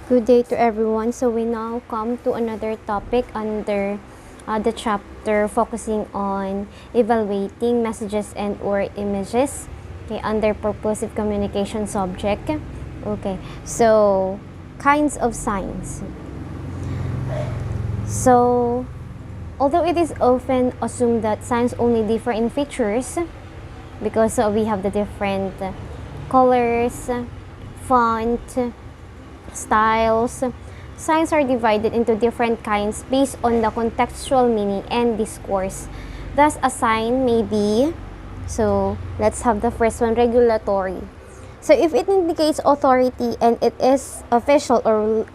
Good day to everyone. So we now come to another topic under the chapter focusing on evaluating messages and or images. Okay, under purposive communication subject. Okay, so kinds of signs. So although it is often assumed that signs only differ in features because we have the different colors, font, styles, signs are divided into different kinds based on the contextual meaning and discourse. Thus, a sign may be, so let's have the first one, regulatory. So if it indicates authority and it is official or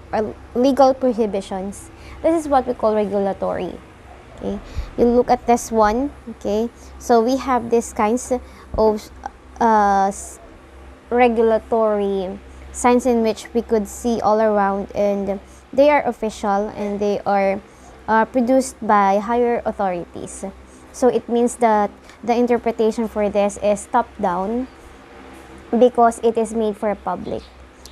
legal prohibitions, this is what we call regulatory. Okay, you look at this one. Okay, so we have these kinds of regulatory signs in which we could see all around, and they are official and they are produced by higher authorities. So it means that the interpretation for this is top down because it is made for public.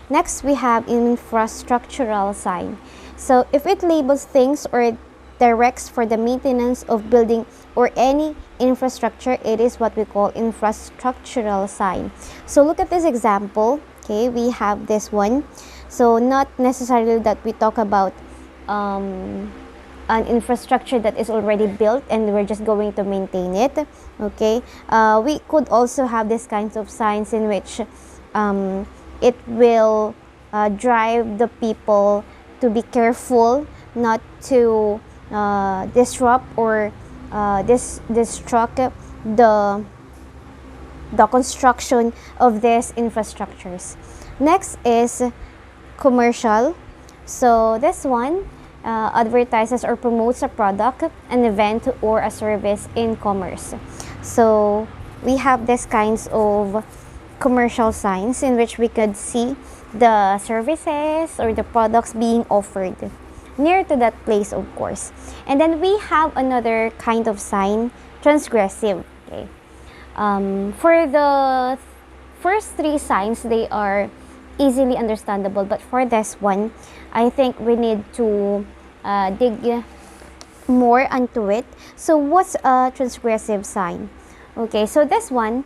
Next, we have infrastructural sign. So if it labels things or directs for the maintenance of building or any infrastructure, it is what we call infrastructural sign. So look at this example. Okay, we have this one. So not necessarily that we talk about an infrastructure that is already built and we're just going to maintain it. Okay, we could also have these kinds of signs in which it will drive the people to be careful not to disrupt or destruct the construction of these infrastructures. Next is commercial. So this one advertises or promotes a product, an event, or a service in commerce. So we have these kinds of commercial signs in which we could see the services or the products being offered near to that place, of course. And then we have another kind of sign, transgressive. Okay. For the first three signs, they are easily understandable, but for this one, I think we need to dig more into it. So what's a transgressive sign? Okay, so this one,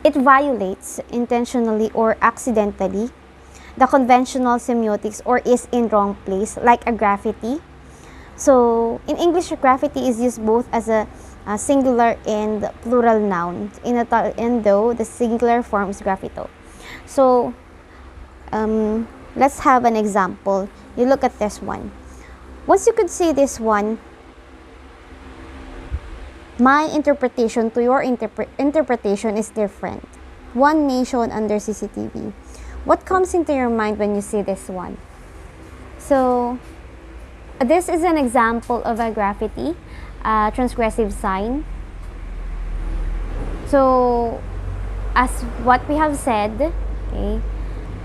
it violates intentionally or accidentally the conventional semiotics or is in wrong place, like a graffiti. So in English, graffiti is used both as a singular and plural noun, and though the singular form is graffito. So let's have an example. You look at this one. Once you could see this one, my interpretation to your interpretation is different. One nation under CCTV. What comes into your mind when you see this one? So this is an example of a graffiti, transgressive sign. So as what we have said, okay,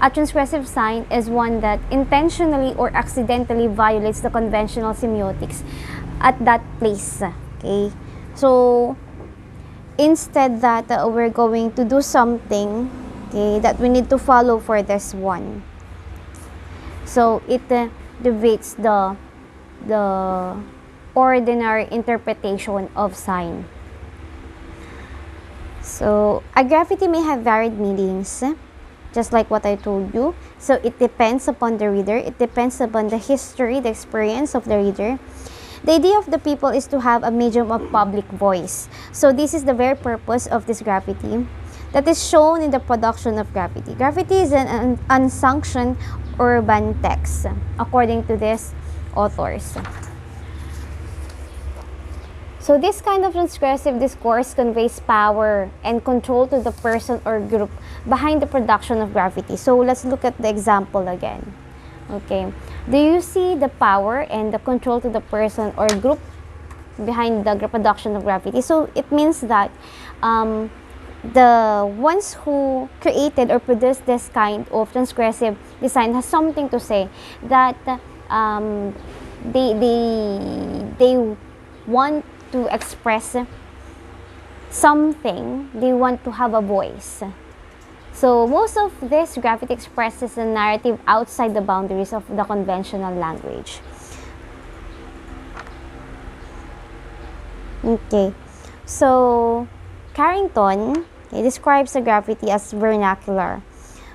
a transgressive sign is one that intentionally or accidentally violates the conventional semiotics at that place. Okay, so instead that we're going to do something, okay, that we need to follow for this one. So it deviates the ordinary interpretation of sign. So a graffiti may have varied meanings, just like what I told you. So it depends upon the reader. It depends upon the history, the experience of the reader. The idea of the people is to have a medium of public voice. So this is the very purpose of this graffiti that is shown in the production of graffiti. Graffiti is an unsanctioned urban text, according to these authors. So this kind of transgressive discourse conveys power and control to the person or group behind the production of graffiti. So let's look at the example again. Okay, do you see the power and the control to the person or group behind the production of graffiti? So it means that the ones who created or produced this kind of transgressive design has something to say, that they want to express something, they want to have a voice. So most of this graffiti expresses a narrative outside the boundaries of the conventional language. Okay, so Carrington describes the graffiti as vernacular.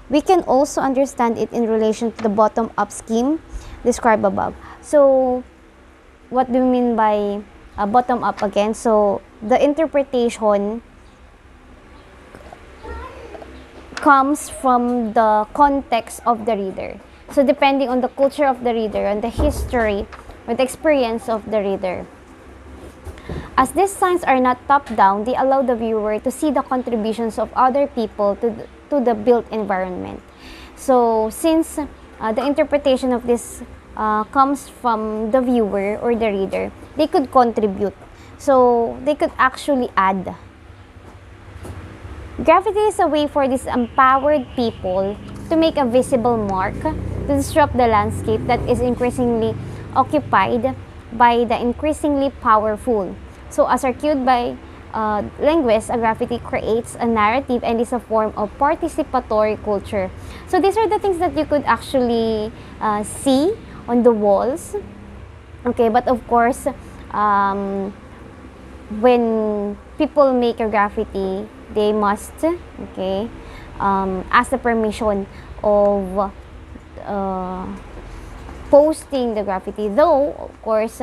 We can also understand it in relation to the bottom-up scheme described above. So what do you mean by bottom-up again? So the interpretation comes from the context of the reader. So depending on the culture of the reader, on the history or the experience of the reader. As these signs are not top-down, they allow the viewer to see the contributions of other people to the built environment. So since the interpretation of this comes from the viewer or the reader, they could contribute. So they could actually add. Graffiti is a way for these empowered people to make a visible mark, to disrupt the landscape that is increasingly occupied by the increasingly powerful. So as argued by linguists, a graffiti creates a narrative and is a form of participatory culture. So these are the things that you could actually see on the walls. Okay, but of course, when people make a graffiti, they must ask the permission of posting the graffiti. Though, of course,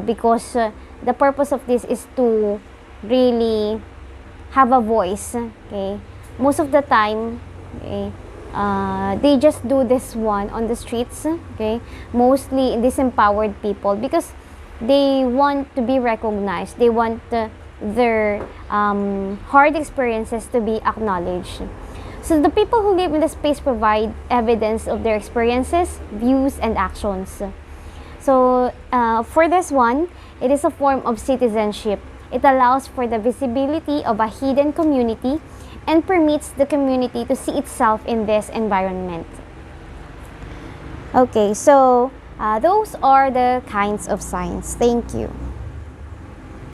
because the purpose of this is to really have a voice. Okay, most of the time, they just do this one on the streets. Okay, mostly disempowered people because they want to be recognized. They want their hard experiences to be acknowledged. So the people who live in the space provide evidence of their experiences, views, and actions. So for this one, it is a form of citizenship. It allows for the visibility of a hidden community and permits the community to see itself in this environment. Okay, so those are the kinds of signs. Thank you.